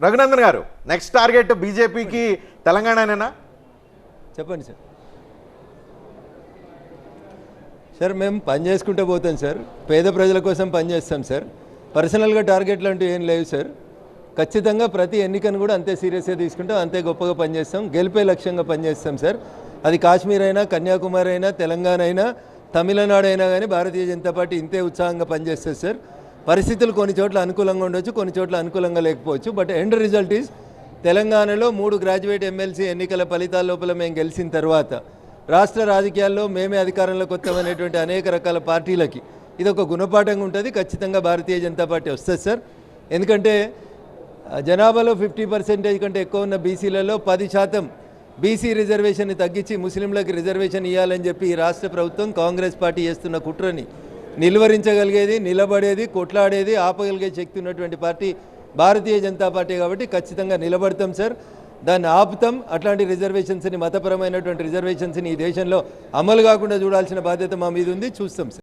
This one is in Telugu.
రఘునందన్ గారు, నెక్స్ట్ టార్గెట్ బీజేపీకి తెలంగాణనేనా? చెప్పండి సార్. సార్ మేము పని చేసుకుంటూ పోతాం సార్, పేద ప్రజల కోసం పనిచేస్తాం సార్. పర్సనల్గా టార్గెట్లు అంటూ ఏం లేవు సార్. ఖచ్చితంగా ప్రతి ఎన్నికను కూడా అంతే సీరియస్గా తీసుకుంటాం, అంతే గొప్పగా పనిచేస్తాం, గెలిపే లక్ష్యంగా పనిచేస్తాం సార్. అది కాశ్మీర్ అయినా, కన్యాకుమారి అయినా, తెలంగాణ అయినా, తమిళనాడు అయినా కానీ భారతీయ జనతా పార్టీ ఇంతే ఉత్సాహంగా పనిచేస్తుంది సార్. పరిస్థితులు కొన్ని చోట్ల అనుకూలంగా ఉండొచ్చు, కొన్ని చోట్ల అనుకూలంగా లేకపోవచ్చు. బట్ ఎండ్ రిజల్ట్ ఈజ్ తెలంగాణలో 3 గ్రాడ్యుయేట్ ఎమ్మెల్సీ ఎన్నికల ఫలితాల లోపల మేము గెలిచిన తర్వాత రాష్ట్ర రాజకీయాల్లో మేమే అధికారంలోకి వస్తామనేటువంటి అనేక రకాల పార్టీలకి ఇది ఒక గుణపాఠంగా ఉంటుంది. ఖచ్చితంగా భారతీయ జనతా పార్టీ వస్తుంది సార్. ఎందుకంటే జనాభాలో 50% కంటే ఎక్కువ ఉన్న బీసీలలో 10% బీసీ రిజర్వేషన్ని తగ్గించి ముస్లింలకు రిజర్వేషన్ ఇవ్వాలని చెప్పి ఈ రాష్ట్ర ప్రభుత్వం కాంగ్రెస్ పార్టీ చేస్తున్న కుట్రని నిలువరించగలిగేది, నిలబడేది, కొట్లాడేది, ఆపగలిగే శక్తి ఉన్నటువంటి పార్టీ భారతీయ జనతా పార్టీ. కాబట్టి ఖచ్చితంగా నిలబడతాం సార్, దాన్ని ఆపుతాం. అట్లాంటి రిజర్వేషన్స్ని, మతపరమైనటువంటి రిజర్వేషన్స్ని ఈ దేశంలో అమలు కాకుండా చూడాల్సిన బాధ్యత మా మీద ఉంది, చూస్తాం సార్.